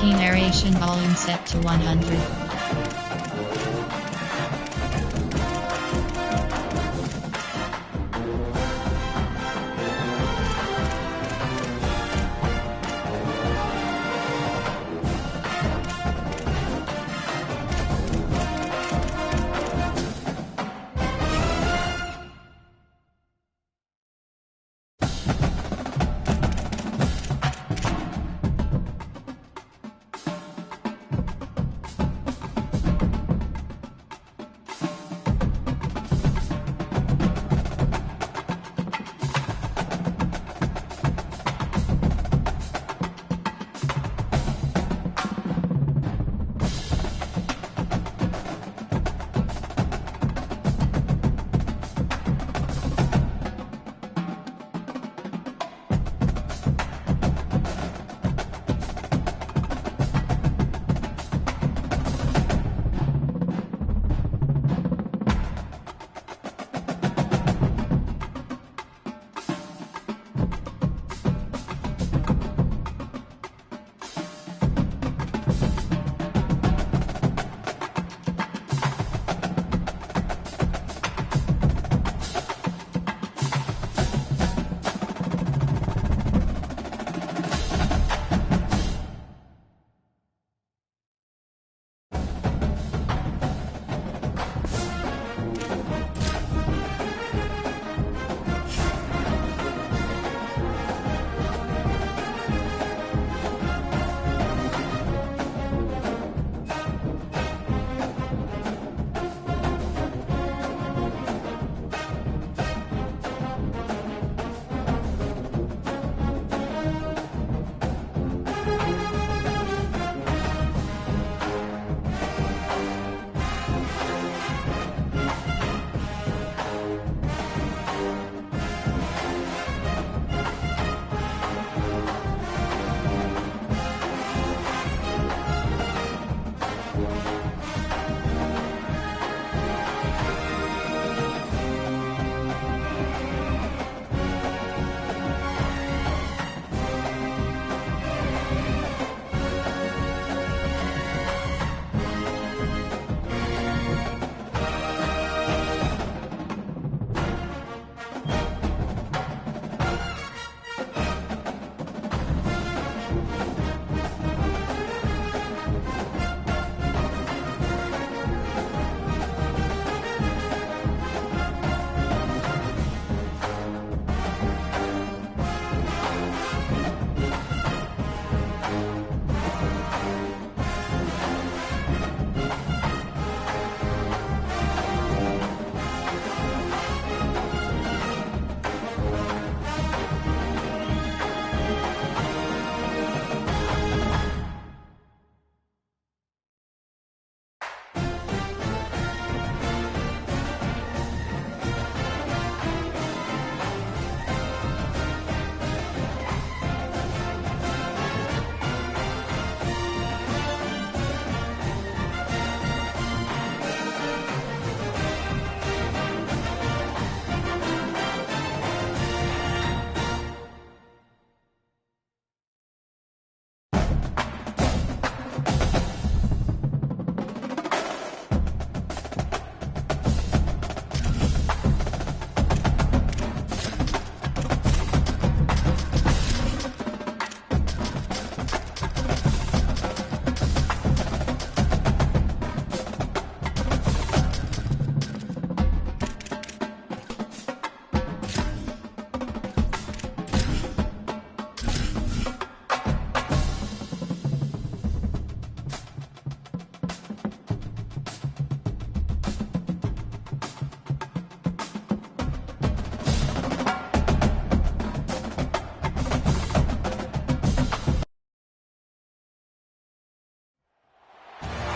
Key narration volume set to 100.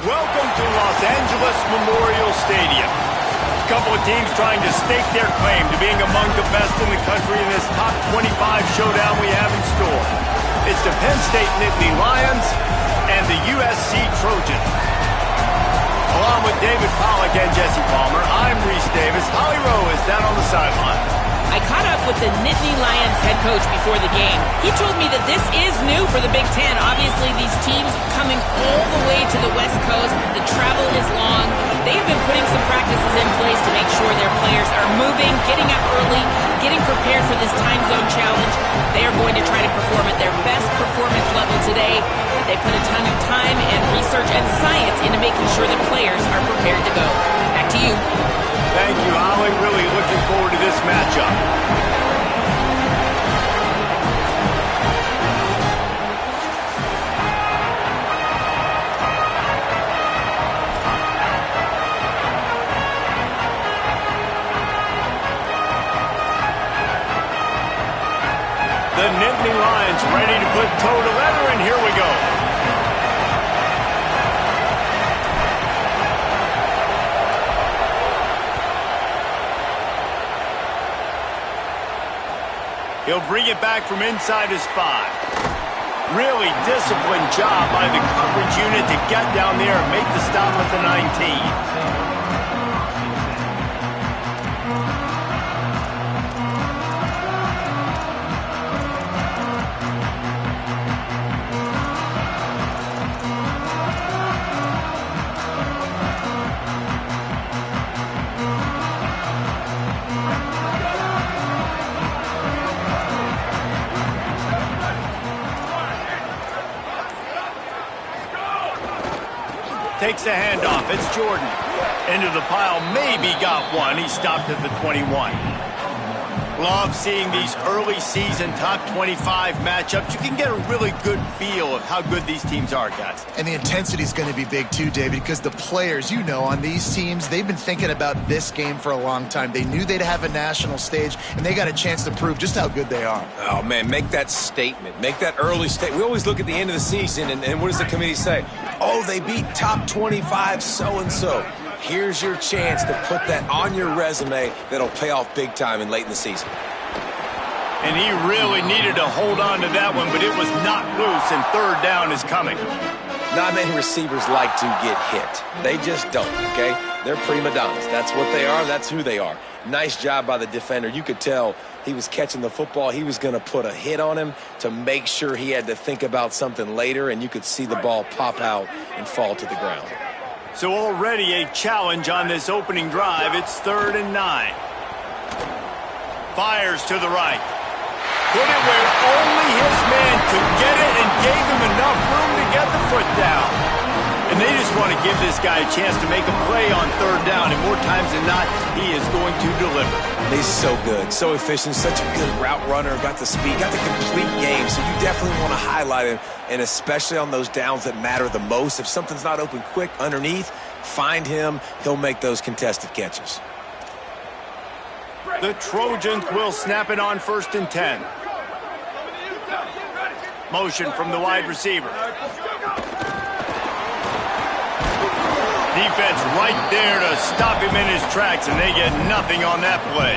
Welcome to Los Angeles Memorial Stadium. A couple of teams trying to stake their claim to being among the best in the country in this top 25 showdown we have in store. It's the Penn State Nittany Lions and the USC Trojans. Along with David Pollack and Jesse Palmer, I'm Reese Davis. Holly Rowe is down on the sideline. I caught up with the Nittany Lions head coach before the game. He told me that this is new for the Big Ten. Obviously, these teams coming all the way to the West Coast. The travel is long. They've been putting some practices in place to make sure their players are moving, getting up early, getting prepared for this time zone challenge. They are going to try to perform at their best performance level today. They put a ton of time and research and science into making sure the players are prepared to go. Back to you. Thank you, Holly. Really looking forward to this matchup. The Nittany Lions ready to put toe to leather, and here we go. He'll bring it back from inside his 5. Really disciplined job by the coverage unit to get down there and make the stop at the 19. Takes the handoff. It's Jordan. Into the pile. Maybe got one. He stopped at the 21. Love seeing these early season top 25 matchups. You can get a really good feel of how good these teams are, guys. And the intensity is going to be big too, David, because the players, you know, on these teams, they've been thinking about this game for a long time. They knew they'd have a national stage, and they got a chance to prove just how good they are. Oh, man, make that statement. Make that early statement. We always look at the end of the season, and what does the committee say? Oh, they beat top 25 so-and-so. Here's your chance to put that on your resume that'll pay off big time and late in the season. And he really needed to hold on to that one, but it was not loose, and third down is coming. Not many receivers like to get hit. They just don't, okay? They're prima donnas. That's what they are. That's who they are. Nice job by the defender. You could tell he was catching the football. He was going to put a hit on him to make sure he had to think about something later, and you could see the ball pop out and fall to the ground. So already a challenge on this opening drive. It's 3rd and 9. Fires to the right. Put it where only his man could get it and gave him enough room to get the foot down. And they just want to give this guy a chance to make a play on 3rd down. And more times than not, he is going to deliver. He's so good, so efficient, such a good route runner, got the speed, got the complete game. So you definitely want to highlight him, and especially on those downs that matter the most. If something's not open quick underneath, find him. He'll make those contested catches. The Trojans will snap it on 1st and 10. Motion from the wide receiver. Defense right there to stop him in his tracks, and they get nothing on that play.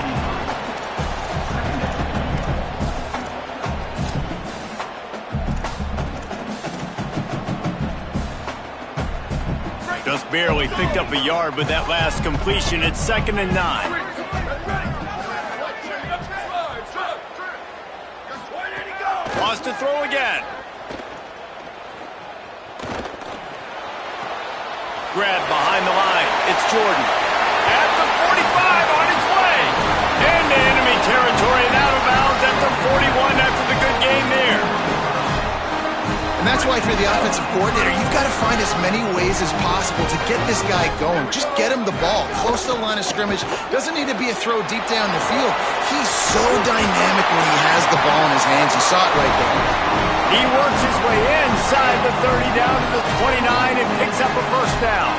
Just barely picked up a yard with that last completion. It's 2nd and 9. Wants to throw again. Grab behind the line. It's Jordan. At the 45 on its way. Into enemy territory and out of bounds at the 41 after the good game there. And that's why if you're the offensive coordinator, you've got to find as many ways as possible to get this guy going. Just get him the ball close to the line of scrimmage. Doesn't need to be a throw deep down the field. He's so dynamic when he has the ball in his hands. You saw it right there. He works his way inside the 30 down to the 29 and picks up a 1st down.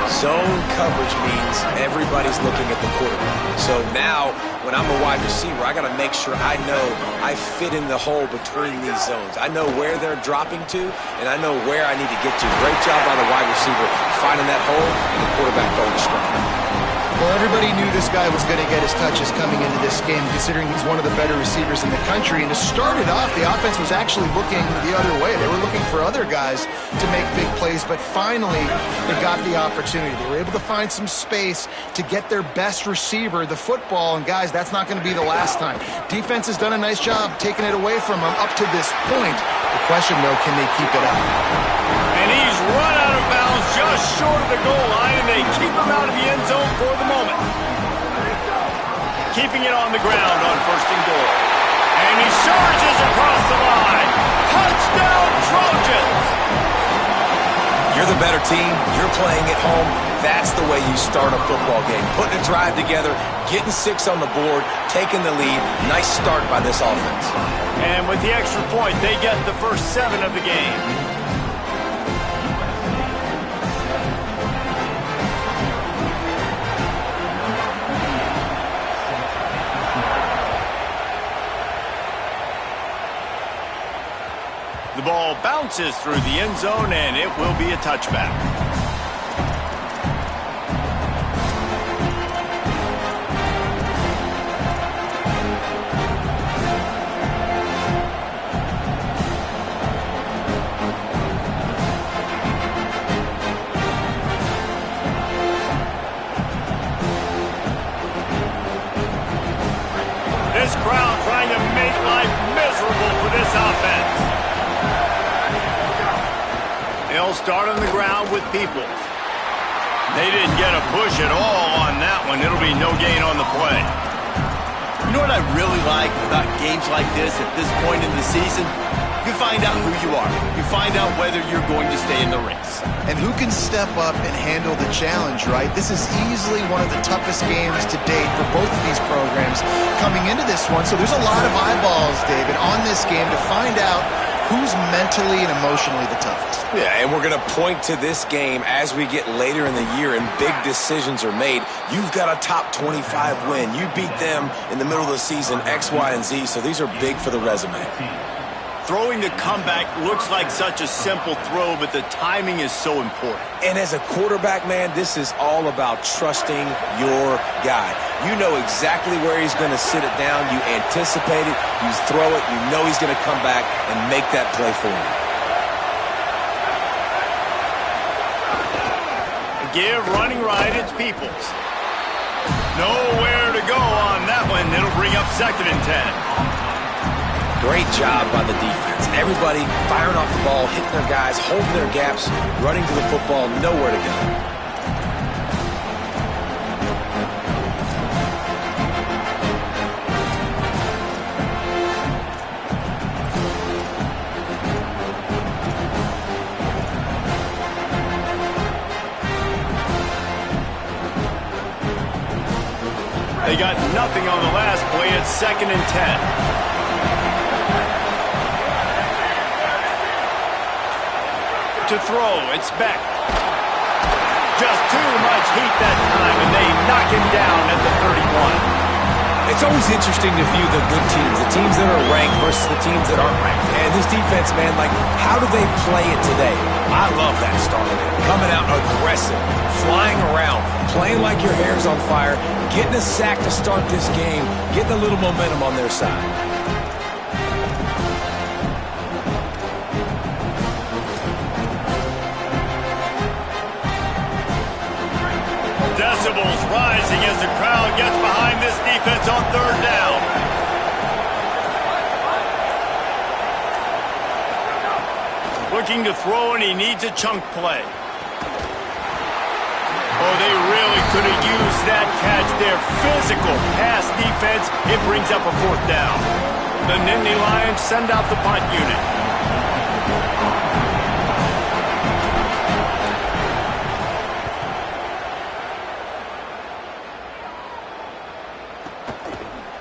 Zone coverage means everybody's looking at the quarterback. So now, when I'm a wide receiver, I got to make sure I know I fit in the hole between these zones. I know where they're dropping to, and I know where I need to get to. Great job by the wide receiver finding that hole, and the quarterback going strong. Well, everybody knew this guy was going to get his touches coming into this game, considering he's one of the better receivers in the country. And to start it off, the offense was actually looking the other way. They were looking for other guys to make big plays, but finally they got the opportunity. They were able to find some space to get their best receiver the football, and guys, that's not going to be the last time. Defense has done a nice job taking it away from them up to this point. The question, though, can they keep it up? And he's run out of bounds just short of the goal line, and they keep him out of the end zone for the moment. Keeping it on the ground on 1st and goal. And he surges across the line. Touchdown, Trojans! You're the better team. You're playing at home. That's the way you start a football game. Putting a drive together, getting 6 on the board, taking the lead. Nice start by this offense. And with the extra point, they get the first 7 of the game. The ball bounces through the end zone, and it will be a touchback. This crowd trying to make life miserable for this offense. They'll start on the ground with Peoples. They didn't get a push at all on that one. It'll be no gain on the play. You know what I really like about games like this at this point in the season? You find out who you are. You find out whether you're going to stay in the race. And who can step up and handle the challenge, right? This is easily one of the toughest games to date for both of these programs coming into this one. So there's a lot of eyeballs, David, on this game to find out who's mentally and emotionally the toughest. Yeah, and we're going to point to this game as we get later in the year and big decisions are made. You've got a top 25 win. You beat them in the middle of the season, X, Y, and Z, so these are big for the resume. Throwing the comeback looks like such a simple throw, but the timing is so important. And as a quarterback, man, this is all about trusting your guy. You know exactly where he's going to sit it down. You anticipate it. You throw it. You know he's going to come back and make that play for you. Give running right, it's Peoples. Nowhere to go on that one. It'll bring up 2nd and 10. Great job by the defense. Everybody firing off the ball, hitting their guys, holding their gaps, running to the football, nowhere to go. They got nothing on the last play. It's 2nd and 10. To throw, it's Beck. Just too much heat that time, and they knock him down at the 31. It's always interesting to view the good teams, the teams that are ranked versus the teams that aren't ranked. And this defense, man, like, how do they play it today? I love that start. Coming out aggressive, flying around, playing like your hair's on fire, getting a sack to start this game, getting a little momentum on their side. Decibels rising as the crowd gets behind this defense on 3rd down. Looking to throw, and he needs a chunk play. Oh, they really could have used that catch there. Physical pass defense. It brings up a 4th down. The Nittany Lions send out the punt unit.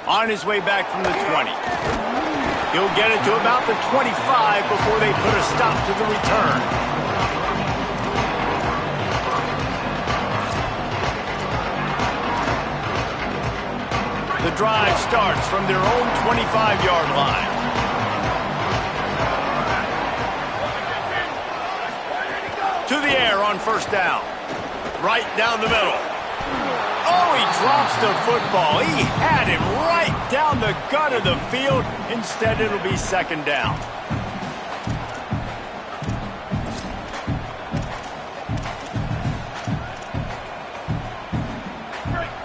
On his way back from the 20. He'll get it to about the 25 before they put a stop to the return. The drive starts from their own 25-yard line. To the air on 1st down. Right down the middle. Oh, he drops the football. He had him right down the gut of the field. Instead, it'll be second down.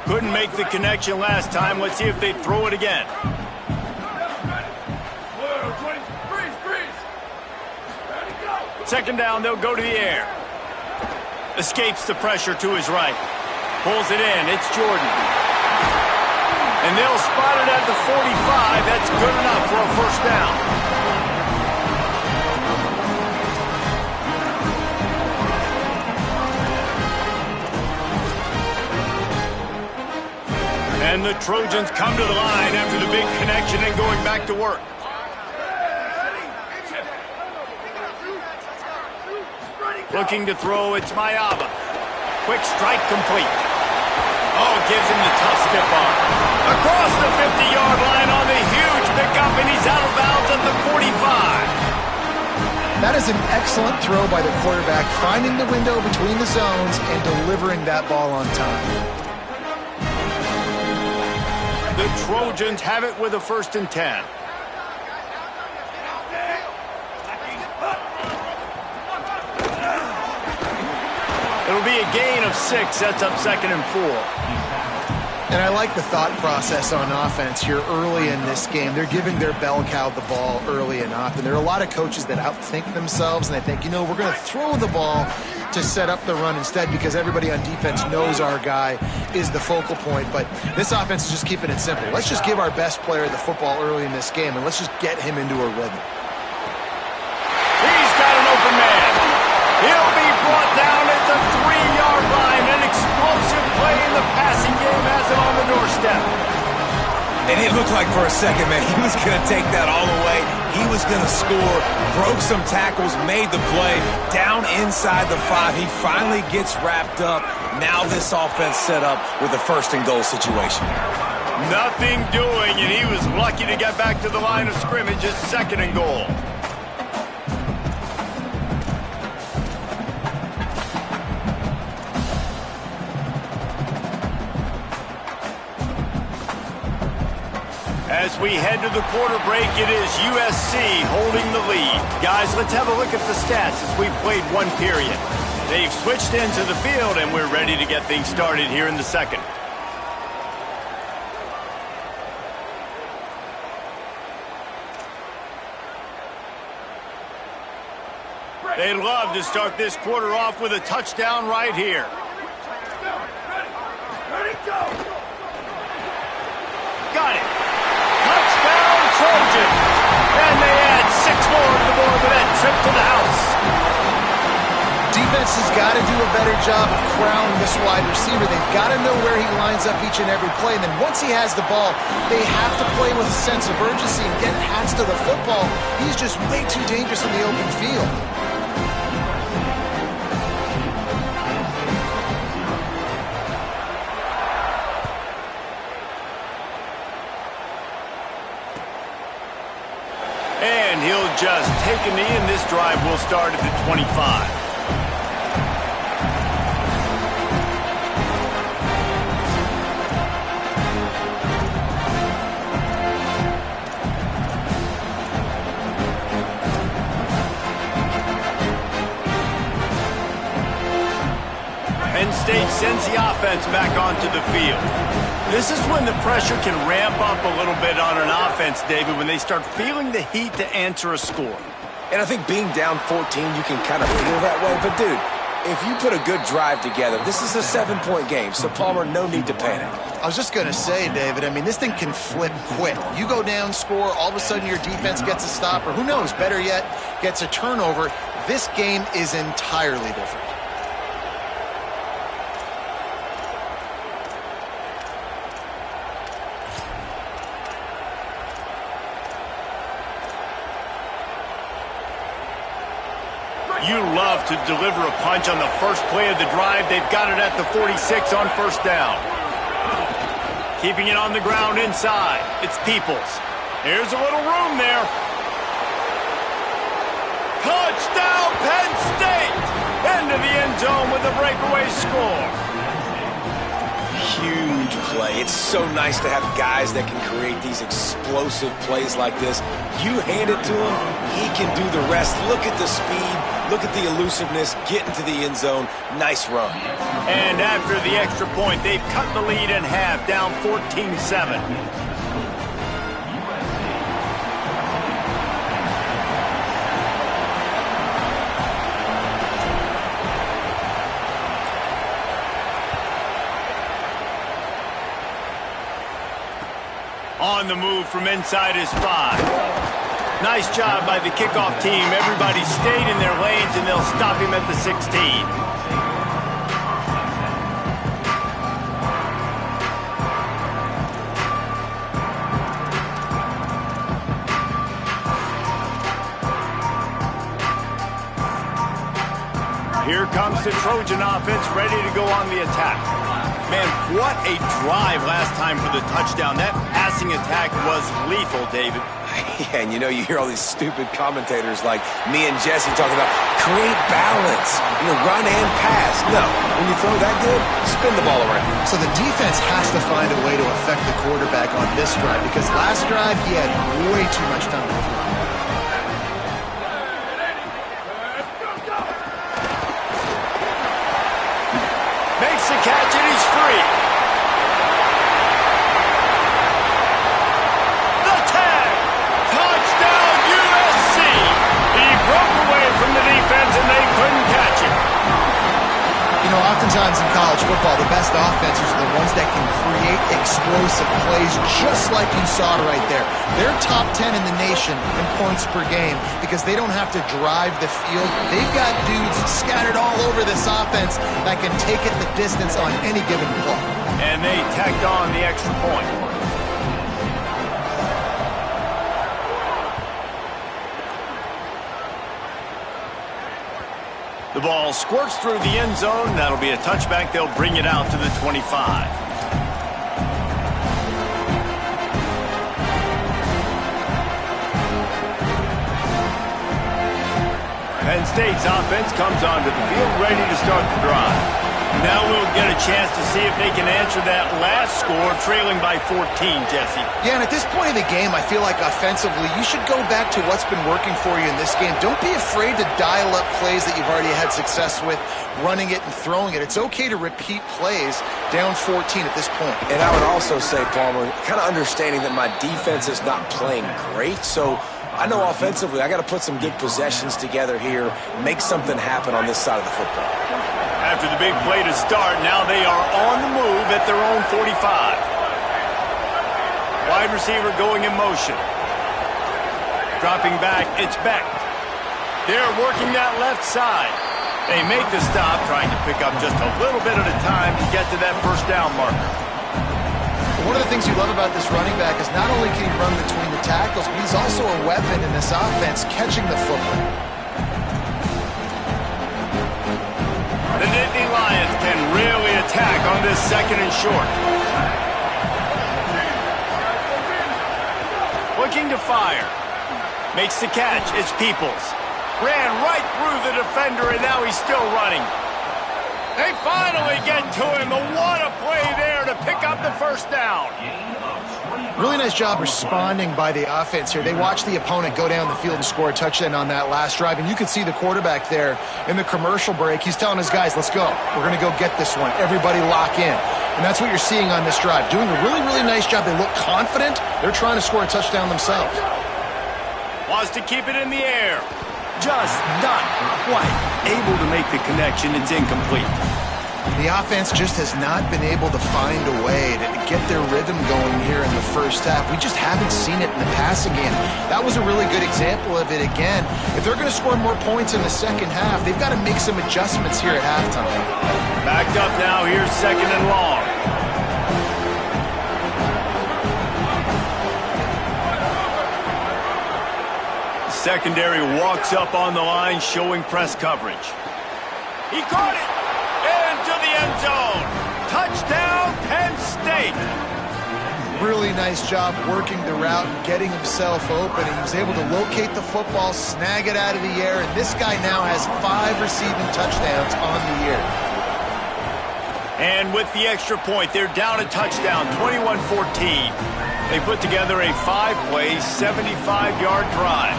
Couldn't make the connection last time. Let's see if they throw it again. Second down, they'll go to the air. Escapes the pressure to his right. Pulls it in. It's Jordan. And they'll spot it at the 45. That's good enough for a first down. And the Trojans come to the line after the big connection and going back to work. Looking to throw, it's Mayaba. Quick strike complete. Oh, gives him the tough stiff arm. Across the 50-yard line on the huge pickup, and he's out of bounds at the 45. That is an excellent throw by the quarterback, finding the window between the zones and delivering that ball on time. The Trojans have it with a 1st and 10. It'll be a gain of 6. That's up 2nd and 4. And I like the thought process on offense here early in this game. They're giving their bell cow the ball early and often. There are a lot of coaches that outthink themselves, and they think, you know, we're going to throw the ball to set up the run instead because everybody on defense knows our guy is the focal point. But this offense is just keeping it simple. Let's just give our best player the football early in this game, and let's just get him into a rhythm. He's got an open man. He'll be brought down at the 3-yard line. An explosive play in the passing game has him on the doorstep. And it looked like for a second, man, he was going to take that all the way. He was going to score, broke some tackles, made the play, down inside the 5. He finally gets wrapped up. Now this offense set up with a 1st and goal situation. Nothing doing, and he was lucky to get back to the line of scrimmage at 2nd and goal. As we head to the quarter break, it is USC holding the lead. Guys, let's have a look at the stats as we've played one period. They've switched into the field, and we're ready to get things started here in the second. They'd love to start this quarter off with a touchdown right here. Ready, go! Got it. Touchdown, Trojans. And they add 6 more to the board with that trip to the house. Defense has got to do a better job of corralling this wide receiver. They've got to know where he lines up each and every play. And then once he has the ball, they have to play with a sense of urgency and get Hats to the football. He's just way too dangerous in the open field. And he'll just take a knee, and this drive will start at the 25. Penn State sends the offense back onto the field. This is when the pressure can ramp up a little bit on an offense, David, when they start feeling the heat to answer a score. And I think being down 14, you can kind of feel that way. But, dude, if you put a good drive together, this is a 7-point game. So, Palmer, no need to panic. I was just going to say, David, I mean, this thing can flip quick. You go down, score, all of a sudden your defense gets a stop, or who knows, better yet, gets a turnover. This game is entirely different. You love to deliver a punch on the first play of the drive. They've got it at the 46 on first down. Keeping it on the ground inside. It's Peoples. Here's a little room there. Touchdown, Penn State! Into the end zone with a breakaway score. play. It's so nice to have guys that can create these explosive plays like this. You hand it to him, he can do the rest. Look at the speed, look at the elusiveness, get into the end zone. Nice run. And after the extra point, they've cut the lead in half, down 14-7. On the move from inside his 5. Nice job by the kickoff team. Everybody stayed in their lanes, and they'll stop him at the 16. Here comes the Trojan offense, ready to go on the attack. Man, what a drive last time for the touchdown. That passing attack was lethal, David. Yeah, and you know, you hear all these stupid commentators like me and Jesse talking about create balance, run and pass. No, when you throw that good, spin the ball around. So the defense has to find a way to affect the quarterback on this drive, because last drive he had way too much time to throw. Makes the catch, and he's free. The tag. Touchdown, USC. He broke away from the defense, and they couldn't catch him. Oftentimes in college football, the best offenses are the ones that can create explosive plays, just like you saw right there. They're top 10 in the nation in points per game because they don't have to drive the field. They've got dudes scattered all over this offense that can take it the distance on any given play. And they tacked on the extra point. The ball squirts through the end zone. That'll be a touchback. They'll bring it out to the 25. Penn State's offense comes onto the field, ready to start the drive. Now we'll get a chance to see if they can answer that last score, trailing by 14, Jesse. Yeah, and at this point of the game, I feel like offensively, you should go back to what's been working for you in this game. Don't be afraid to dial up plays that you've already had success with, running it and throwing it. It's okay to repeat plays down 14 at this point. And I would also say, Palmer, kind of understanding that my defense is not playing great, so I know offensively I got to put some good possessions together here, make something happen on this side of the football. After the big play to start, now they are on the move at their own 45. Wide receiver going in motion. Dropping back, it's Beck. They're working that left side. They make the stop, trying to pick up just a little bit at a time to get to that first down marker. One of the things you love about this running back is not only can he run between the tackles, but he's also a weapon in this offense, catching the football. The Nittany Lions can really attack on this second and short. Looking to fire. Makes the catch. It's Peoples. Ran right through the defender, and now he's still running. They finally get to him. What a play there to pick up the first down. Really nice job responding by the offense here. They watched the opponent go down the field and score a touchdown on that last drive, and you can see the quarterback there in the commercial break. He's telling his guys, let's go. We're going to go get this one. Everybody lock in. And that's what you're seeing on this drive. Doing a really, really nice job. They look confident. They're trying to score a touchdown themselves. Wants to keep it in the air. Just not quite able to make the connection. It's incomplete. The offense just has not been able to find a way to get their rhythm going here in the first half. We just haven't seen it in the passing game. That was a really good example of it again. If they're going to score more points in the second half, they've got to make some adjustments here at halftime. Backed up now. Here's second and long. Secondary walks up on the line, showing press coverage. He caught it into the end zone. Touchdown, Penn State. Really nice job working the route and getting himself open. He was able to locate the football, snag it out of the air, and this guy now has 5 receiving touchdowns on the year. And with the extra point, they're down a touchdown, 21-14. They put together a 5-play, 75-yard drive.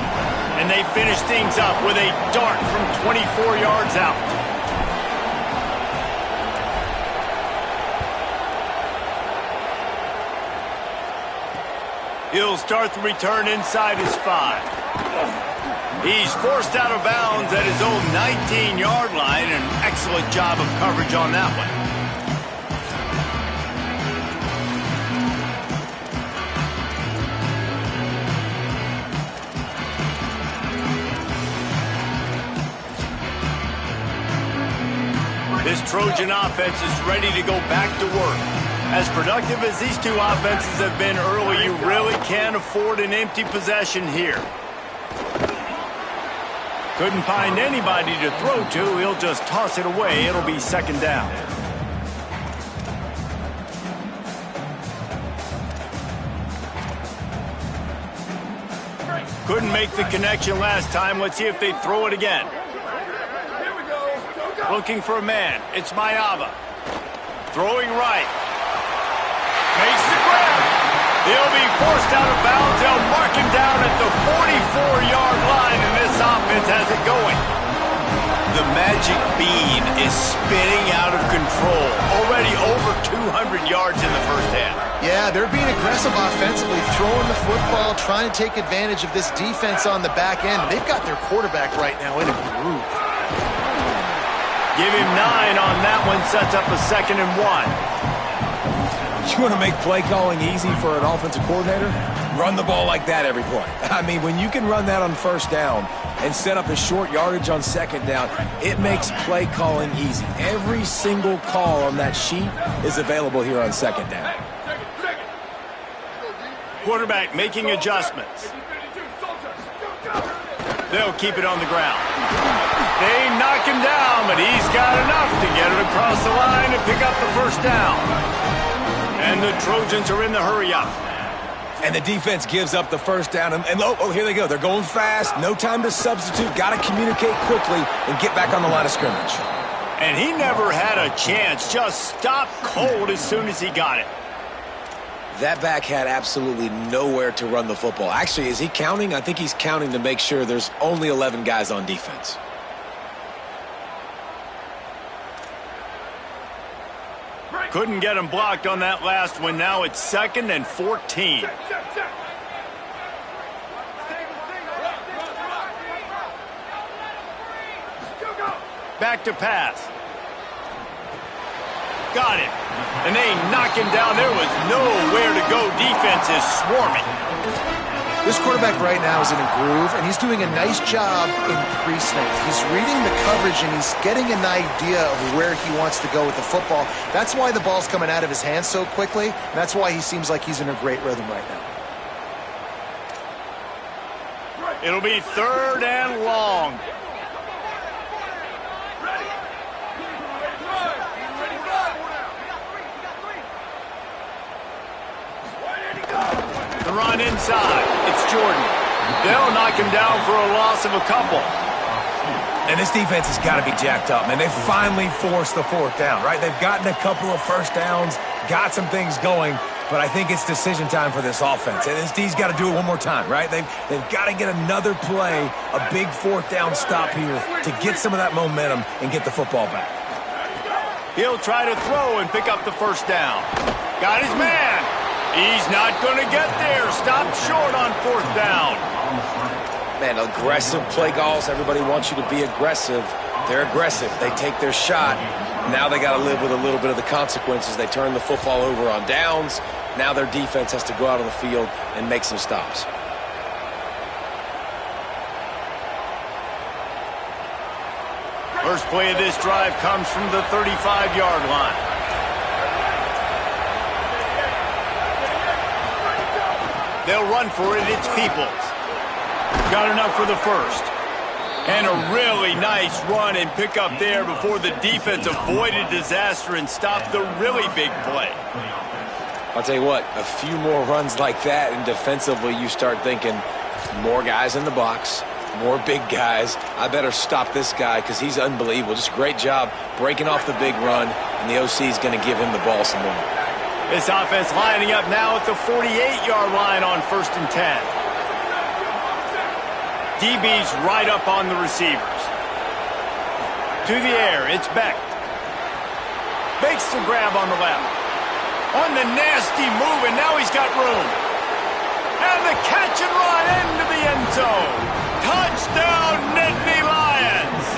And they finish things up with a dart from 24 yards out. He'll start the return inside his 5. He's forced out of bounds at his own 19-yard line. An excellent job of coverage on that one. This Trojan offense is ready to go back to work. As productive as these two offenses have been early, you really can't afford an empty possession here. Couldn't find anybody to throw to. He'll just toss it away. It'll be second down. Couldn't make the connection last time. Let's see if they throw it again. Looking for a man. It's Mayava. Throwing right. Makes the grab. He'll be forced out of bounds. They'll mark him down at the 44-yard line, and this offense has it going. The magic bean is spinning out of control. Already over 200 yards in the first half. Yeah, they're being aggressive offensively, throwing the football, trying to take advantage of this defense on the back end. They've got their quarterback right now in a groove. Give him 9 on that one. Sets up a 2nd and 1. You want to make play calling easy for an offensive coordinator? Run the ball like that every play. I mean, when you can run that on first down and set up a short yardage on second down, it makes play calling easy. Every single call on that sheet is available here on second down. Quarterback making adjustments. They'll keep it on the ground. They knock him down, but he's got enough to get it across the line and pick up the first down. And the Trojans are in the hurry-up. And the defense gives up the first down. And oh, here they go. They're going fast. No time to substitute. Got to communicate quickly and get back on the line of scrimmage. And he never had a chance. Just stopped cold as soon as he got it. That back had absolutely nowhere to run the football. Actually, is he counting? I think he's counting to make sure there's only 11 guys on defense. Couldn't get him blocked on that last one. Now it's 2nd and 14. Back to pass. Got it. And they knock him down. There was nowhere to go. Defense is swarming. This quarterback right now is in a groove, and he's doing a nice job in pre-snap. He's reading the coverage, and he's getting an idea of where he wants to go with the football. That's why the ball's coming out of his hands so quickly, and that's why he seems like he's in a great rhythm right now. It'll be 3rd and long. The run inside. It's Jordan. They'll knock him down for a loss of a couple. And this defense has got to be jacked up, man. They finally forced the 4th down, right? They've gotten a couple of first downs, got some things going, but I think it's decision time for this offense. And this D's got to do it one more time, right? They've got to get another play, a big 4th down stop here to get some of that momentum and get the football back. He'll try to throw and pick up the first down. Got his man. He's not going to get there. Stopped short on 4th down. Man, aggressive play calls. Everybody wants you to be aggressive. They're aggressive. They take their shot. Now they got to live with a little bit of the consequences. They turn the football over on downs. Now their defense has to go out on the field and make some stops. First play of this drive comes from the 35-yard line. They'll run for it. It's Peoples. Got enough for the first. And a really nice run and pick up there before the defense avoided disaster and stopped the really big play. I'll tell you what, a few more runs like that, and defensively you start thinking more guys in the box, More big guys. I better stop this guy because he's unbelievable. Just a great job breaking off the big run, and the OC is going to give him the ball some more. This offense lining up now at the 48-yard line on 1st and 10. DB's right up on the receivers. To the air, it's Beck. Makes the grab on the left. On the nasty move, and now he's got room. And the catch and run into the end zone. Touchdown, Nittany Lions!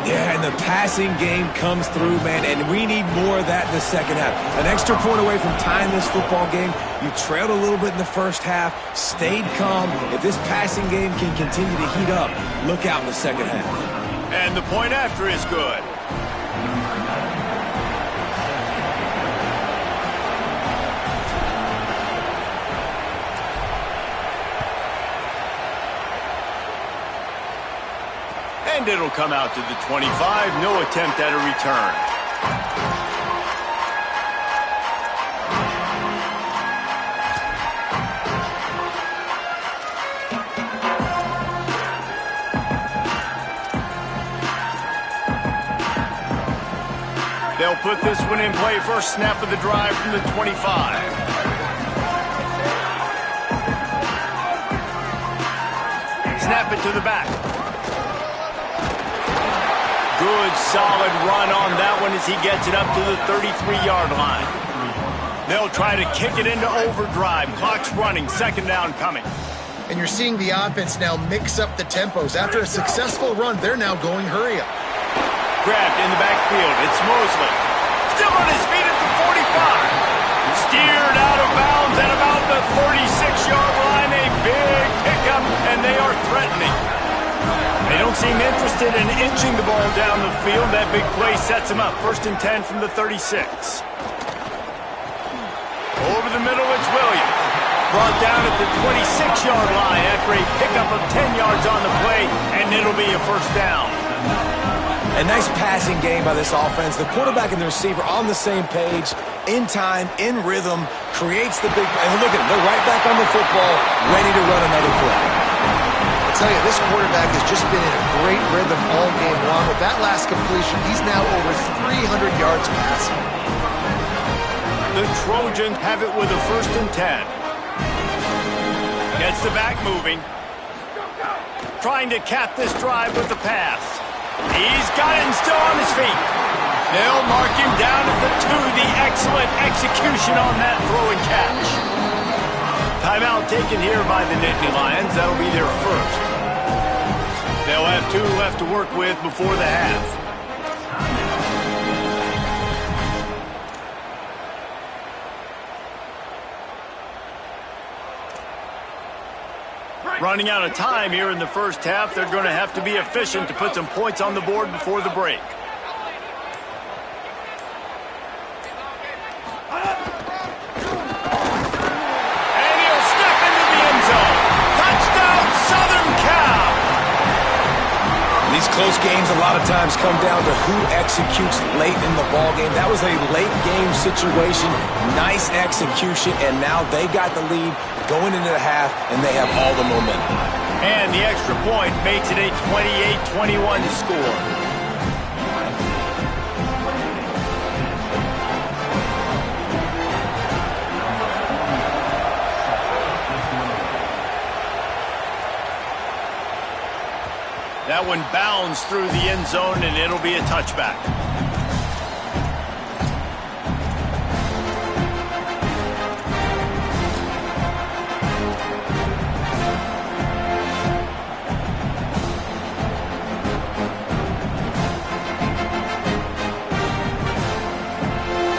Yeah, and the passing game comes through, man, and we need more of that in the second half. An extra point away from tying this football game. You trailed a little bit in the first half, stayed calm. If this passing game can continue to heat up, look out in the second half. And the point after is good. And it'll come out to the 25. No attempt at a return. They'll put this one in play. First snap of the drive from the 25. Snap it to the back. Good, solid run on that one as he gets it up to the 33-yard line. They'll try to kick it into overdrive. Clock's running. Second down coming. And you're seeing the offense now mix up the tempos. After a successful run, they're now going hurry up. Grabbed in the backfield. It's Mosley. Still on his feet at the 45. Steered out of bounds at about the 36-yard line. A big pickup, and they are threatening. They don't seem interested in inching the ball down the field. That big play sets them up. 1st and 10 from the 36. Over the middle, it's Williams. Brought down at the 26-yard line after a pickup of 10 yards on the play, and it'll be a first down. A nice passing game by this offense. The quarterback and the receiver on the same page, in time, in rhythm, creates the big... And look at them, they're right back on the football, ready to run another play. I tell you, this quarterback has just been in a great rhythm all game long. With that last completion, he's now over 300 yards passing. The Trojans have it with a 1st and 10. Gets the back moving. Trying to cap this drive with the pass. He's got it and still on his feet. They'll mark him down at the 2. The excellent execution on that throw and catch. Timeout taken here by the Nittany Lions. That'll be their first. They'll have 2 left to work with before the half. Running out of time here in the first half. They're going to have to be efficient to put some points on the board before the break. And he'll step into the end zone. Touchdown, Southern Cal! These close games a lot of times come down to who executes late in the ball game. That was a late game situation. Nice execution, and now they got the lead going into the half, and they have all the momentum. And the extra point makes it a 28-21 score. That one bounds through the end zone, and it'll be a touchback.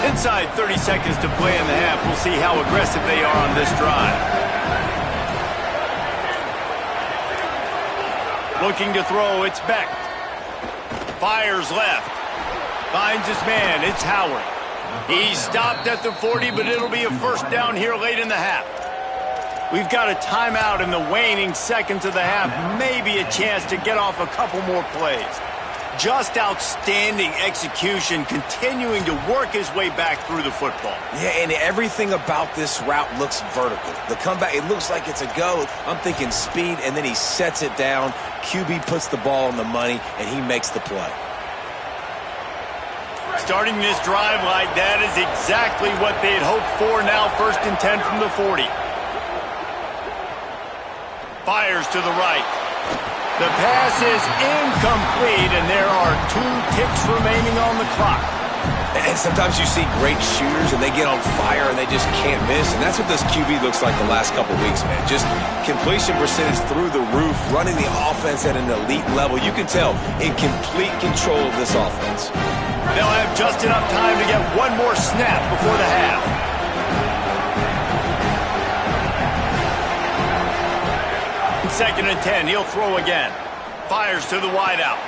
Inside 30 seconds to play in the half. We'll see how aggressive they are on this drive. Looking to throw, it's Beck. Fires left. Finds his man, it's Howard. He's stopped at the 40, but it'll be a first down here late in the half. We've got a timeout in the waning seconds of the half. Maybe a chance to get off a couple more plays. Just outstanding execution, continuing to work his way back through the football. Yeah, and everything about this route looks vertical. The comeback, it looks like it's a go. I'm thinking speed, and then he sets it down. QB puts the ball on the money, and he makes the play. Starting this drive like that is exactly what they had hoped for. Now 1st and 10 from the 40. Fires to the right. The pass is incomplete, and there are 2 ticks remaining on the clock. And sometimes you see great shooters, and they get on fire, and they just can't miss. And that's what this QB looks like the last couple weeks, man. Just completion percentage through the roof, running the offense at an elite level. You can tell in complete control of this offense. They'll have just enough time to get one more snap before the half. 2nd and 10, he'll throw again. Fires to the wideout.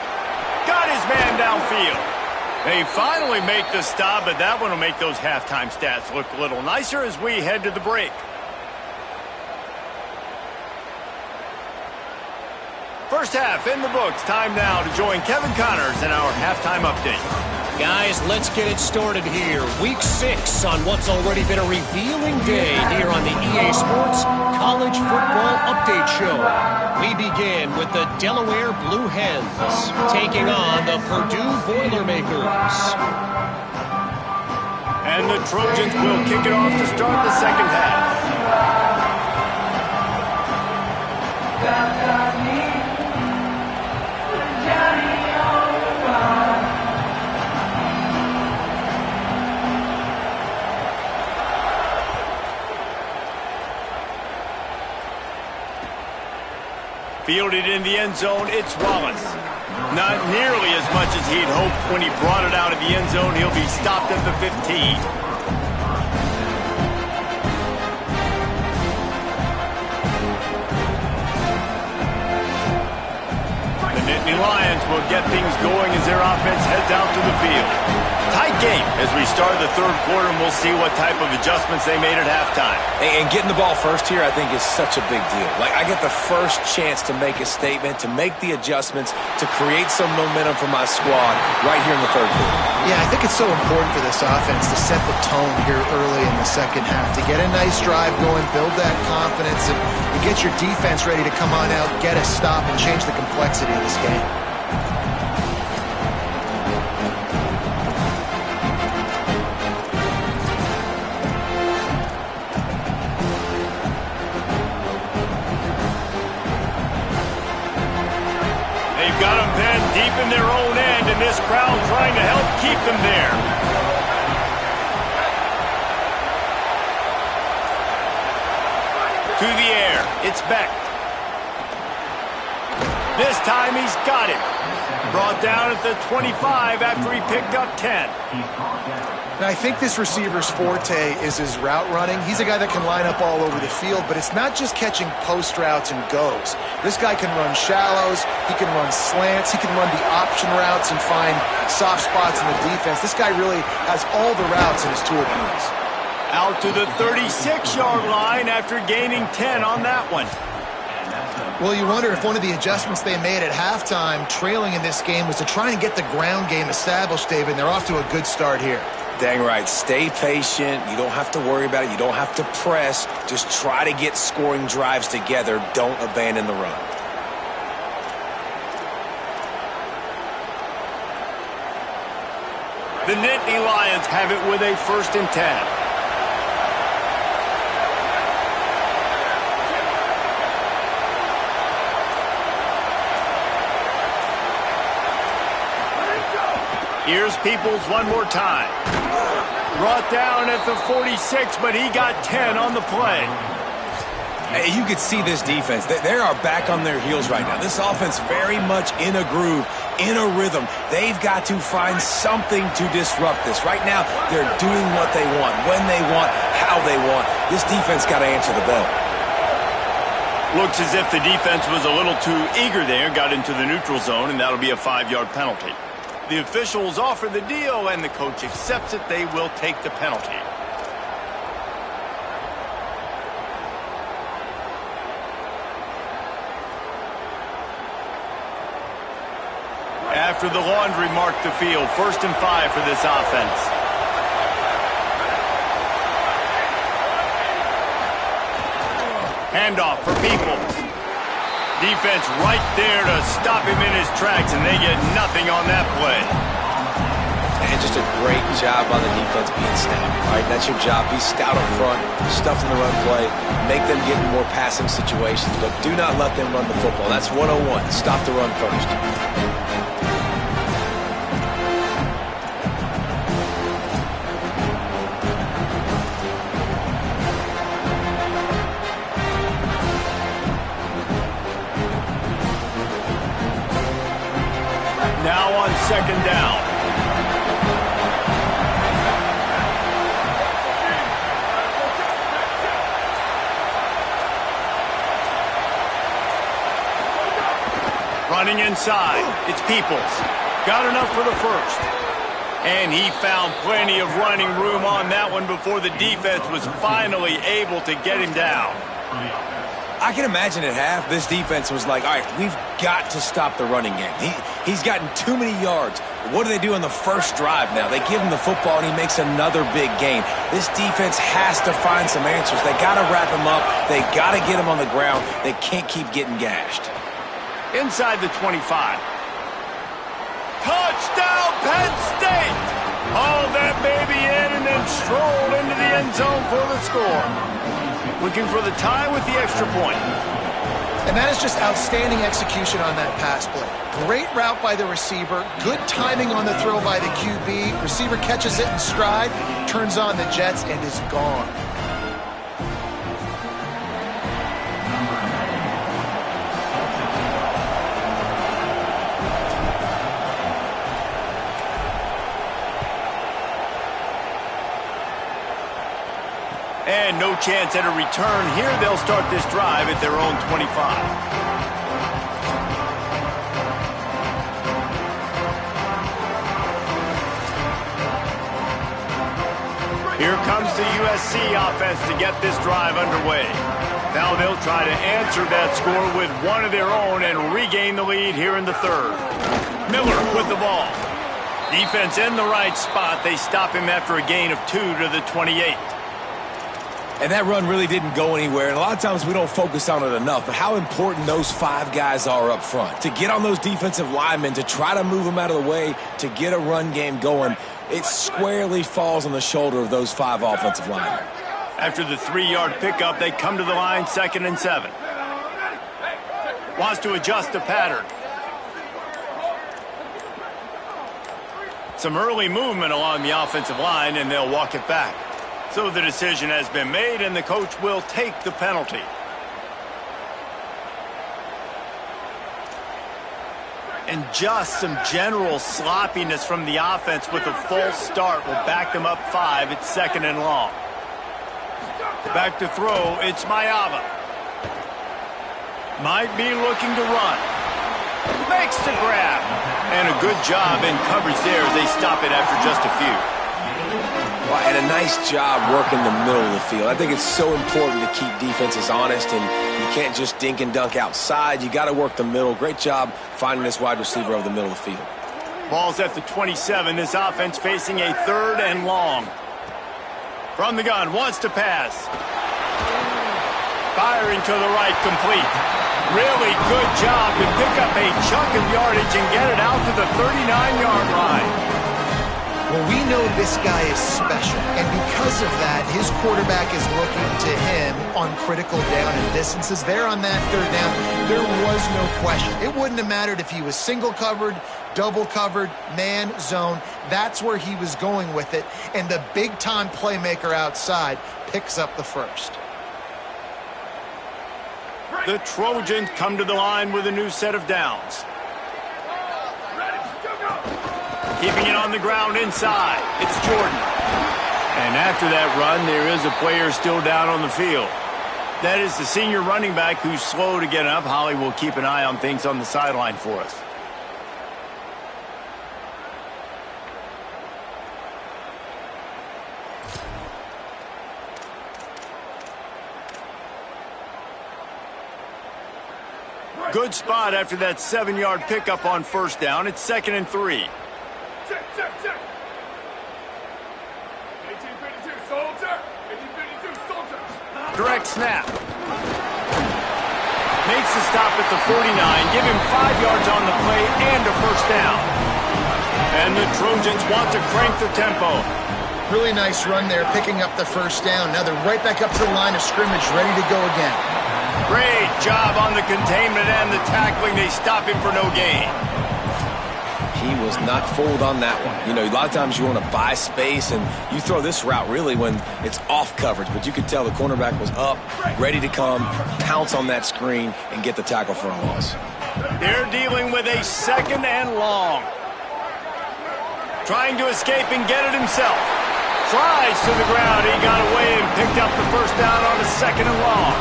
Got his man downfield. They finally make the stop, but that one will make those halftime stats look a little nicer as we head to the break. First half in the books. Time now to join Kevin Connors in our halftime update. Guys, let's get it started here. Week 6 on what's already been a revealing day here on the EA Sports College Football Update Show. We begin with the Delaware Blue Hens taking on the Purdue Boilermakers. And the Trojans will kick it off to start the second half. Fielded in the end zone, it's Wallace. Not nearly as much as he'd hoped when he brought it out of the end zone. He'll be stopped at the 15. The Nittany Lions will get things going as their offense heads out to the field. Tight game as we start the 3rd quarter, and we'll see what type of adjustments they made at halftime. And getting the ball first here, I think, is such a big deal. Like, I get the first chance to make a statement, to make the adjustments, to create some momentum for my squad right here in the 3rd quarter. Yeah, I think it's so important for this offense to set the tone here early in the second half, to get a nice drive going, build that confidence, and get your defense ready to come on out, get a stop, and change the complexity of this game. Got them then deep in their own end, and this crowd trying to help keep them there. To the air, it's Beck. This time he's got it. Brought down at the 25 after he picked up 10. Now, I think this receiver's forte is his route running. He's a guy that can line up all over the field, but it's not just catching post routes and goes. This guy can run shallows, he can run slants, he can run the option routes and find soft spots in the defense. This guy really has all the routes in his toolbox. Out to the 36-yard line after gaining 10 on that one. Well, you wonder if one of the adjustments they made at halftime, trailing in this game, was to try and get the ground game established, David, and they're off to a good start here. Dang right. Stay patient. You don't have to worry about it. You don't have to press. Just try to get scoring drives together. Don't abandon the run. The Nittany Lions have it with a 1st and 10. Here's Peoples one more time. Brought down at the 46, but he got 10 on the play. You could see this defense. They are back on their heels right now. This offense very much in a groove, in a rhythm. They've got to find something to disrupt this. Right now, they're doing what they want, when they want, how they want. This defense got to answer the bell. Looks as if the defense was a little too eager there, got into the neutral zone, and that'll be a 5-yard penalty. The officials offer the deal, and the coach accepts it. They will take the penalty. After the laundry marked the field, 1st and 5 for this offense. Handoff for Peoples. Defense right there to stop him in his tracks, and they get nothing on that play. And just a great job by the defense being stout, right? That's your job. Be stout up front, stuff in the run play, make them get in more passing situations, but do not let them run the football. That's 101. Stop the run first. Now on 2nd down. Running inside, it's Peoples. Got enough for the 1st. And he found plenty of running room on that one before the defense was finally able to get him down. I can imagine at half, this defense was like, all right, we've got to stop the running game. He's gotten too many yards. What do they do on the 1st drive now? They give him the football, and he makes another big gain. This defense has to find some answers. They got to wrap him up. They got to get him on the ground. They can't keep getting gashed. Inside the 25. Touchdown, Penn State! Hauled that baby in and then strolled into the end zone for the score. Looking for the tie with the extra point. And that is just outstanding execution on that pass play. Great route by the receiver, good timing on the throw by the QB. Receiver catches it in stride, turns on the jets, and is gone. And no chance at a return here. They'll start this drive at their own 25. Here comes the USC offense to get this drive underway. Now they'll try to answer that score with one of their own and regain the lead here in the 3rd. Miller with the ball. Defense in the right spot. They stop him after a gain of 2 to the 28. And that run really didn't go anywhere, and a lot of times we don't focus on it enough, but how important those 5 guys are up front. To get on those defensive linemen, to try to move them out of the way, to get a run game going, it squarely falls on the shoulder of those 5 offensive linemen. After the 3-yard pickup, they come to the line 2nd and 7. Wants to adjust the pattern. Some early movement along the offensive line, and they'll walk it back. So the decision has been made, and the coach will take the penalty. And just some general sloppiness from the offense with a false start will back them up 5 at 2nd and long. Back to throw, it's Mayava. Might be looking to run. Makes the grab. And a good job in coverage there as they stop it after just a few. Well, and a nice job working the middle of the field. I think it's so important to keep defenses honest, and you can't just dink and dunk outside. You got to work the middle. Great job finding this wide receiver over the middle of the field. Ball's at the 27. This offense facing a 3rd and long. From the gun, wants to pass. Firing to the right, complete. Really good job to pick up a chunk of yardage and get it out to the 39-yard line. Well, we know this guy is special, and because of that, his quarterback is looking to him on critical down and distances. There on that 3rd down, there was no question. It wouldn't have mattered if he was single covered, double covered, man, zone. That's where he was going with it, and the big-time playmaker outside picks up the 1st. The Trojans come to the line with a new set of downs. Keeping it on the ground inside. It's Jordan. And after that run, there is a player still down on the field. That is the senior running back who's slow to get up. Holly will keep an eye on things on the sideline for us. good spot after that 7-yard pickup on first down. It's 2nd and 3. Check. 1852, soldier. 1852, soldier. Direct snap. Makes the stop at the 49. Give him 5 yards on the play and a first down. And the Trojans want to crank the tempo. Really nice run there, picking up the first down. Now they're right back up to the line of scrimmage, ready to go again. Great job on the containment and the tackling. They stop him for no gain. He was not fooled on that one. You know, a lot of times you want to buy space, and you throw this route really when it's off coverage. But you could tell the cornerback was up, ready to come, pounce on that screen, and get the tackle for a loss. They're dealing with a 2nd and long. Trying to escape and get it himself. Slides to the ground. He got away and picked up the first down on a 2nd and long.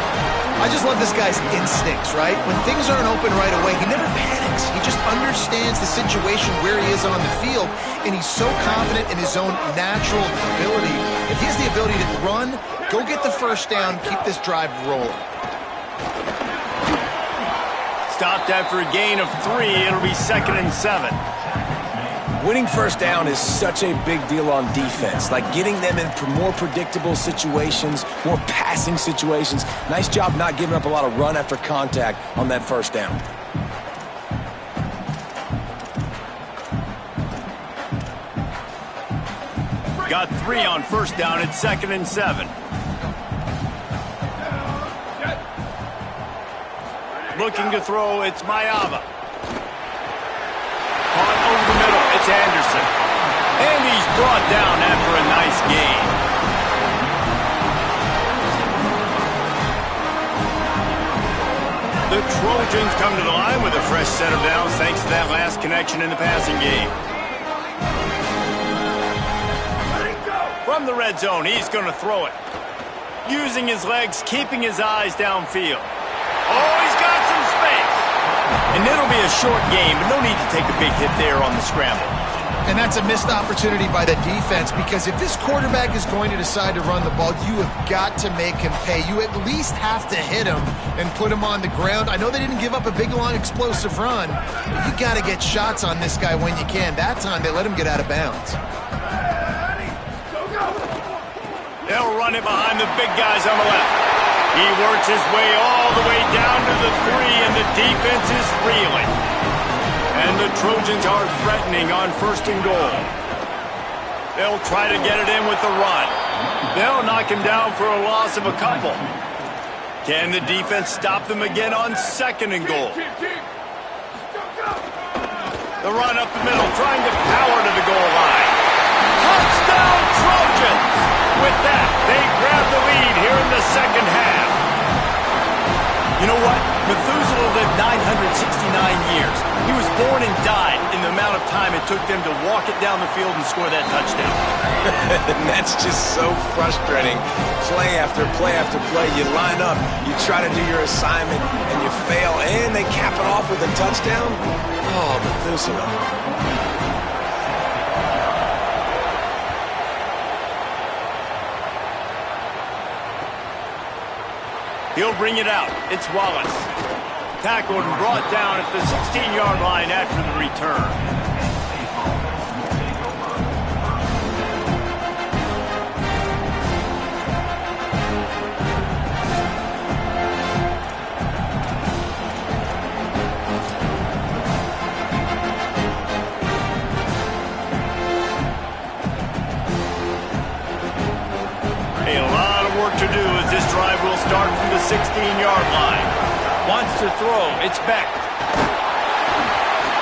I just love this guy's instincts, right? When things aren't open right away, he never panics. He just understands the situation where he is on the field, and he's so confident in his own natural ability. If he has the ability to run, go get the first down, keep this drive rolling. Stopped after a gain of 3. It'll be 2nd and 7. Winning first down is such a big deal on defense, like getting them in more predictable situations, more passing situations. Nice job not giving up a lot of run after contact on that first down. Got 3 on first down at 2nd and 7. Looking to throw, it's Mayava. Caught over the middle, it's Anderson. And he's brought down after a nice gain. The Trojans come to the line with a fresh set of downs thanks to that last connection in the passing game. From the red zone, he's going to throw it. Using his legs, keeping his eyes downfield. Oh, he's got some space. And it'll be a short game, but no need to take a big hit there on the scramble. And that's a missed opportunity by the defense, because if this quarterback is going to decide to run the ball, you have got to make him pay. You at least have to hit him and put him on the ground. I know they didn't give up a big, long, explosive run, but you got to get shots on this guy when you can. That time, they let him get out of bounds. They'll run it behind the big guys on the left. He works his way all the way down to the 3, and the defense is reeling. And the Trojans are threatening on 1st and goal. They'll try to get it in with the run. They'll knock him down for a loss of a couple. Can the defense stop them again on 2nd and goal? The run up the middle, trying to power to the goal line. Touchdown Trojans! With that, they grab the lead here in the 2nd half. You know what? Methuselah lived 969 years. He was born and died in the amount of time it took them to walk it down the field and score that touchdown. And that's just so frustrating. Play after play after play. You line up, you try to do your assignment, and you fail, and they cap it off with a touchdown? Oh, Methuselah. He'll bring it out. It's Wallace. Tackled and brought down at the 16-yard line after the return. A lot of work to do as this drive will start from the 16-yard line. Wants to throw. It's Beck.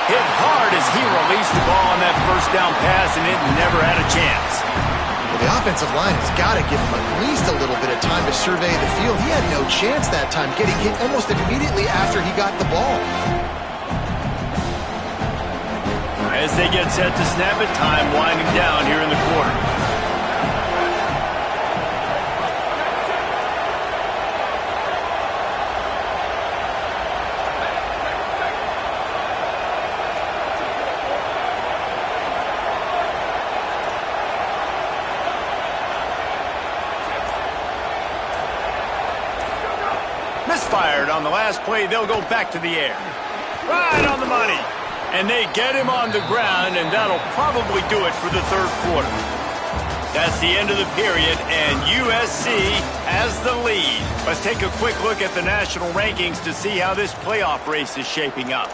Hit hard as he released the ball on that first down pass, and it never had a chance. Well, the offensive line has got to give him at least a little bit of time to survey the field. He had no chance that time, getting hit almost immediately after he got the ball. As they get set to snap it, time winding down here in the quarter. Misfired on the last play. They'll go back to the air. Right on the money. And they get him on the ground, and that'll probably do it for the third quarter. That's the end of the period, and USC has the lead. Let's take a quick look at the national rankings to see how this playoff race is shaping up.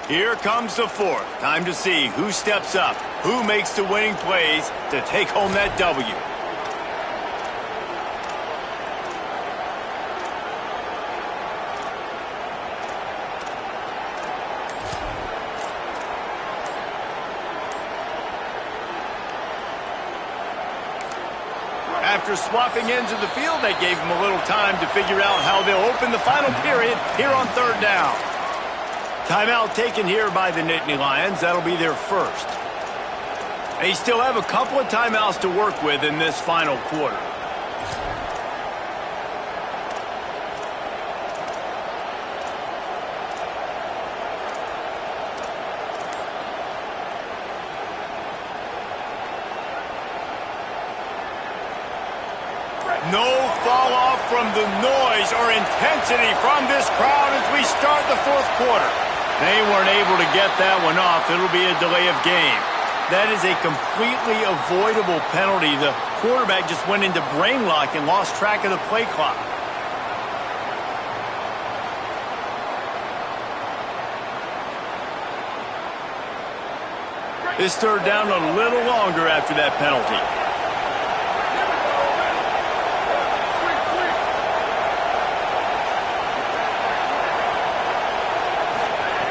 Here comes the fourth. Time to see who steps up, who makes the winning plays to take home that W. After swapping ends of the field, they gave them a little time to figure out how they'll open the final period here on third down. Timeout taken here by the Nittany Lions. That'll be their first. They still have a couple of timeouts to work with in this final quarter. No fall off from the noise or intensity from this crowd as we start the fourth quarter. They weren't able to get that one off. It'll be a delay of game. That is a completely avoidable penalty. The quarterback just went into brain lock and lost track of the play clock. This third down a little longer after that penalty.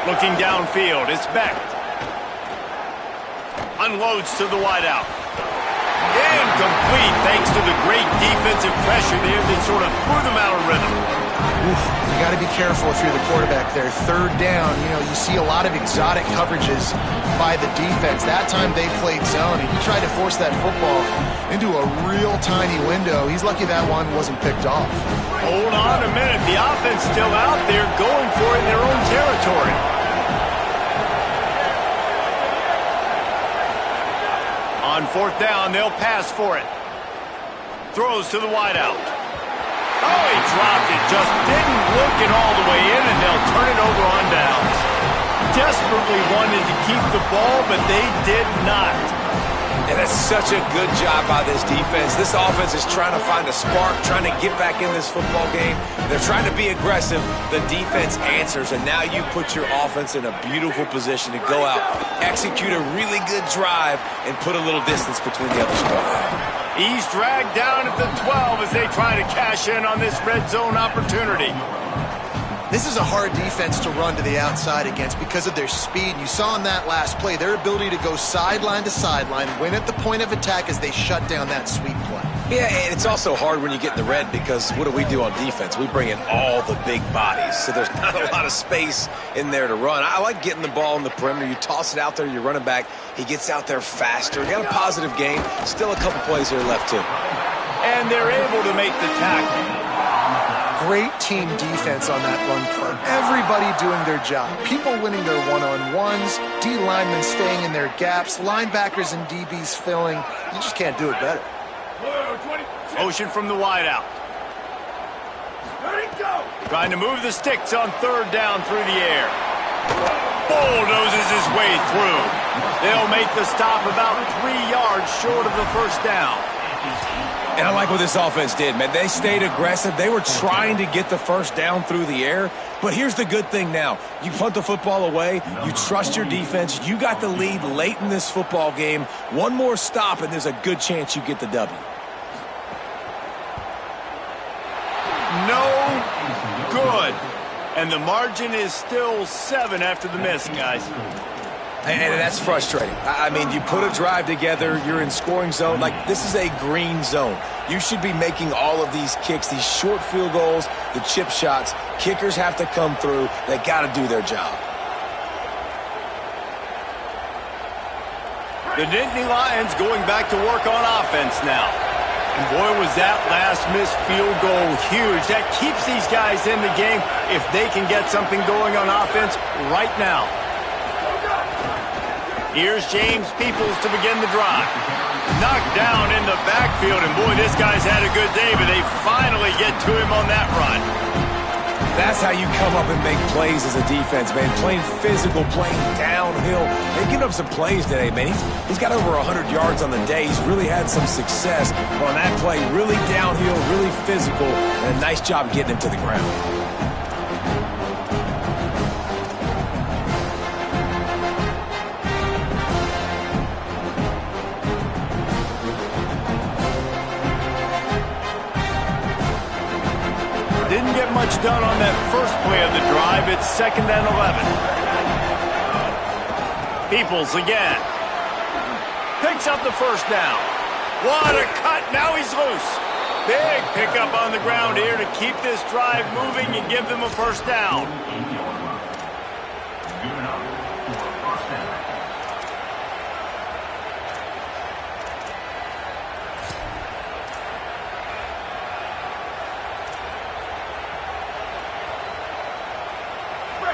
Looking downfield, it's Beck. Unloads to the wideout. Incomplete thanks to the great defensive pressure there that sort of threw them out of rhythm. Oof, you got to be careful if you're the quarterback there. Third down, you see a lot of exotic coverages by the defense. That time they played zone, and he tried to force that football into a real tiny window. He's lucky that one wasn't picked off. Hold on a minute. The offense still out there going for it in their own territory. On fourth down, they'll pass for it. Throws to the wideout. Oh, he dropped it. Just didn't look it all the way in, and they'll turn it over on downs. Desperately wanted to keep the ball, but they did not. And that's such a good job by this defense. This offense is trying to find a spark, trying to get back in this football game. They're trying to be aggressive. The defense answers, and now you put your offense in a beautiful position to go out, execute a really good drive, and put a little distance between the other squad. He's dragged down at the 12 as they try to cash in on this red zone opportunity. This is a hard defense to run to the outside against because of their speed. You saw in that last play their ability to go sideline to sideline, win at the point of attack as they shut down that sweep play. Yeah, and it's also hard when you get in the red because what do we do on defense? We bring in all the big bodies, so there's not a lot of space in there to run. I like getting the ball in the perimeter. You toss it out there, you're running back. He gets out there faster. Got a positive game. Still a couple plays here left, too. And they're able to make the tackle. Great team defense on that run play. Everybody doing their job. People winning their one-on-ones, D linemen staying in their gaps, linebackers and DBs filling. You just can't do it better. Motion from the wideout. Trying to move the sticks on third down through the air. Bulldozes his way through. They'll make the stop about 3 yards short of the first down. And I like what this offense did, man. They stayed aggressive. They were trying to get the first down through the air. But here's the good thing now. You punt the football away. You trust your defense. You got the lead late in this football game. One more stop, and there's a good chance you get the W. No good. And the margin is still 7 after the miss, guys. And that's frustrating. I mean, you put a drive together, you're in scoring zone. Like, this is a green zone. You should be making all of these kicks, these short field goals, the chip shots. Kickers have to come through. They got to do their job. The Nittany Lions going back to work on offense now. And boy, was that last missed field goal huge. That keeps these guys in the game if they can get something going on offense right now. Here's James Peoples to begin the drive. Knocked down in the backfield, and boy, this guy's had a good day, but they finally get to him on that run. That's how you come up and make plays as a defense, man. Playing physical, playing downhill. They've given up some plays today, man. He's got over 100 yards on the day. He's really had some success on that play. Really downhill, really physical, and a nice job getting him to the ground. Didn't get much done on that first play of the drive. It's 2nd and 11. Peoples again. Picks up the first down. What a cut. Now he's loose. Big pickup on the ground here to keep this drive moving and give them a first down.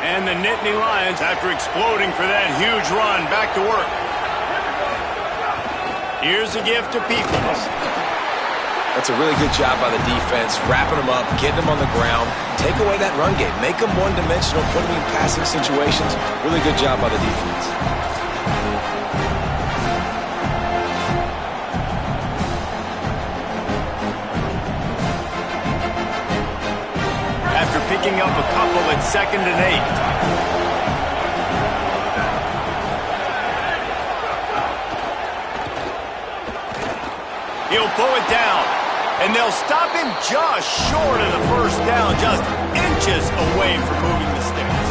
And the Nittany Lions, after exploding for that huge run, back to work. Here's a gift to Peoples. That's a really good job by the defense, wrapping them up, getting them on the ground, take away that run game, make them one-dimensional, put them in passing situations. Really good job by the defense. After picking up a couple at 2nd and 8. He'll pull it down, and they'll stop him just short of the first down, just inches away from moving the sticks.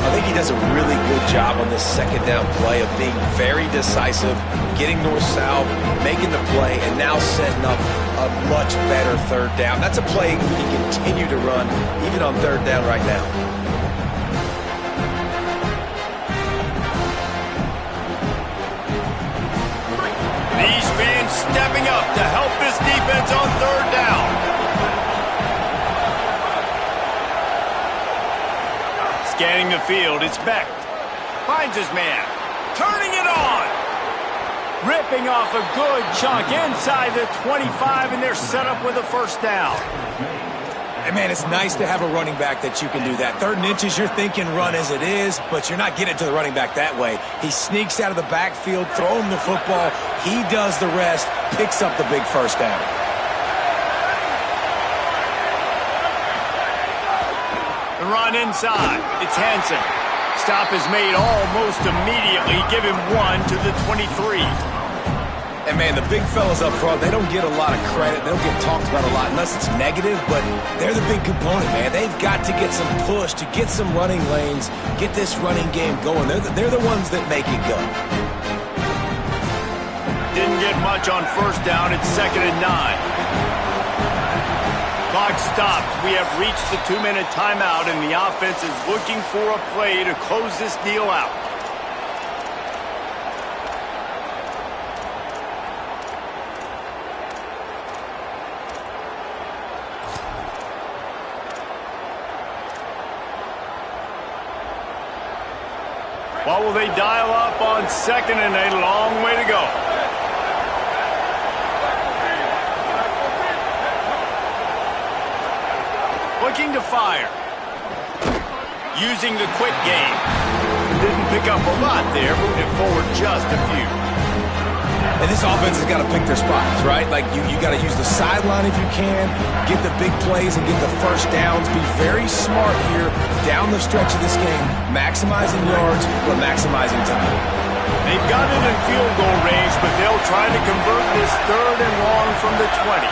I think he does a really good job on this 2nd down play of being very decisive, getting north-south, making the play, and now setting up a much better 3rd down. That's a play we can continue to run even on 3rd down right now. These fans stepping up to help this defense on 3rd down. Scanning the field, it's Beck. Finds his man. Turning it on. Ripping off a good chunk inside the 25, and they're set up with a first down. And man, it's nice to have a running back that you can do that. 3rd and inches, you're thinking run as it is, but you're not getting to the running back that way. He sneaks out of the backfield, throw him the football. He does the rest, picks up the big first down. The run inside. It's Hansen. Stop is made almost immediately. Give him 1 to the 23. And, man, the big fellas up front, they don't get a lot of credit. They don't get talked about a lot unless it's negative, but they're the big component, man. They've got to get some push, to get some running lanes, get this running game going. They're the ones that make it go. Didn't get much on first down. It's 2nd and 9. Clock stops. We have reached the 2-minute timeout, and the offense is looking for a play to close this deal out. What will they dial up on 2nd and 8? A long way to go. Looking to fire. Using the quick game. Didn't pick up a lot there, moving forward just a few. And this offense has got to pick their spots, right? Like, you got to use the sideline if you can, get the big plays and get the first downs. Be very smart here down the stretch of this game, maximizing yards, but maximizing time. They've got it in field goal range, but they'll try to convert this 3rd and long from the 20.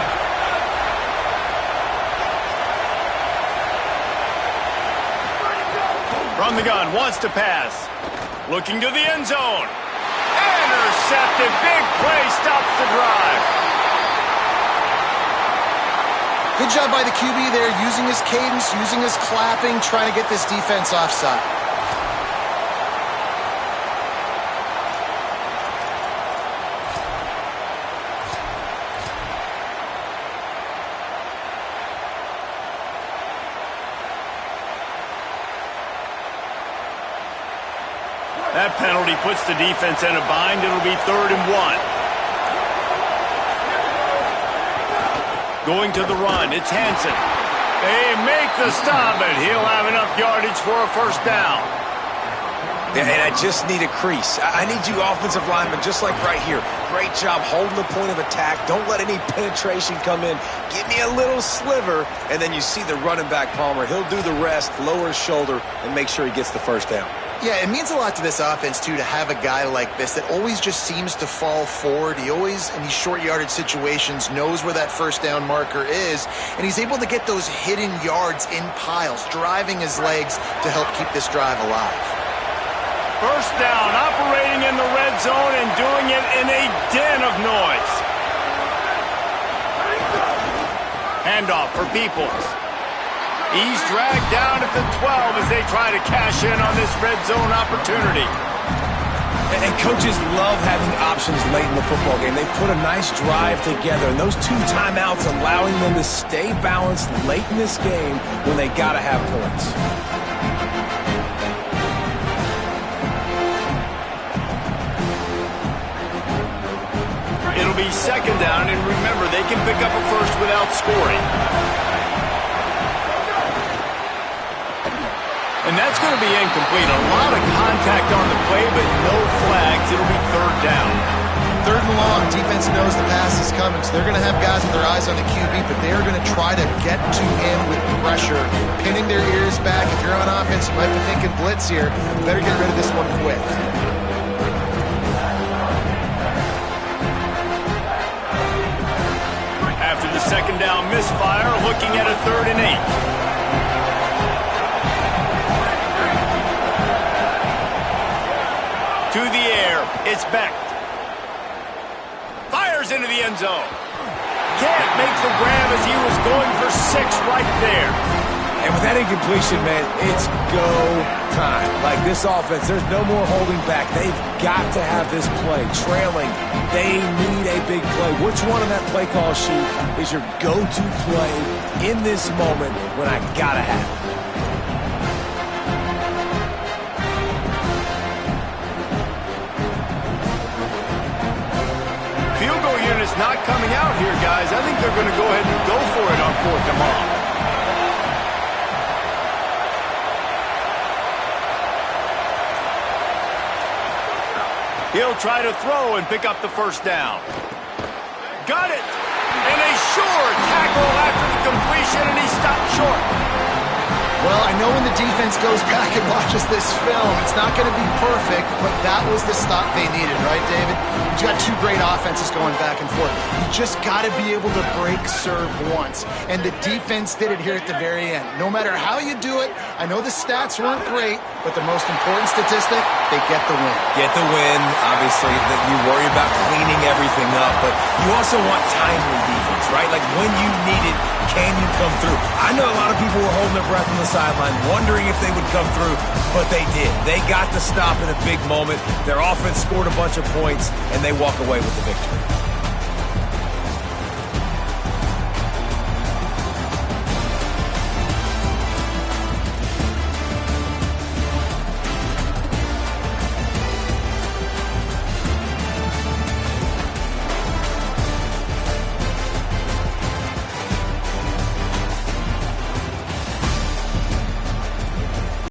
From the gun, wants to pass. Looking to the end zone. Intercepted. Big play, stops the drive. Good job by the QB there, using his cadence, using his clapping, trying to get this defense offside. That penalty puts the defense in a bind. It'll be 3rd and 1. Going to the run. It's Hansen. They make the stop, and he'll have enough yardage for a first down. Yeah, and I just need a crease. I need you offensive linemen, just like right here. Great job holding the point of attack. Don't let any penetration come in. Give me a little sliver, and then you see the running back, Palmer. He'll do the rest, lower his shoulder, and make sure he gets the first down. Yeah, it means a lot to this offense, too, to have a guy like this that always just seems to fall forward. He always, in these short yardage situations, knows where that first down marker is, and he's able to get those hidden yards in piles, driving his legs to help keep this drive alive. First down, operating in the red zone and doing it in a den of noise. Handoff for Peoples. He's dragged down at the 12 as they try to cash in on this red zone opportunity. And coaches love having options late in the football game. They put a nice drive together, and those 2 timeouts allowing them to stay balanced late in this game when they got to have points. It'll be second down, and remember, they can pick up a first without scoring. And that's going to be incomplete. A lot of contact on the play, but no flags. It'll be third down. Third and long. Defense knows the pass is coming, so they're going to have guys with their eyes on the QB, but they are going to try to get to him with pressure, pinning their ears back. If you're on offense, you might be thinking blitz here. You better get rid of this one quick. After the second down misfire, looking at a 3rd and 8. To the air, it's Beck. Fires into the end zone. Can't make the grab as he was going for 6 right there. And with that incompletion, man, it's go time. Like this offense, there's no more holding back. They've got to have this play. Trailing, they need a big play. Which one on that play call sheet is your go-to play in this moment when I gotta have it? Field goal unit's not coming out here, guys. I think they're going to go ahead and go for it on 4th and long. He'll try to throw and pick up the first down. Got it! And a sure tackle after the completion, and he stopped short. Well, I know when the defense goes back and watches this film, it's not going to be perfect, but that was the stop they needed, right, David? You got 2 great offenses going back and forth. You just got to be able to break serve once, and the defense did it here at the very end. No matter how you do it, I know the stats weren't great, but the most important statistic, they get the win. Get the win, obviously, that you worry about cleaning everything up, but you also want timely defense, right? Like when you need it, can you come through? I know a lot of people were holding their breath on the sideline, wondering if they would come through, but they did. They got the stop in a big moment. Their offense scored a bunch of points, and they walk away with the victory.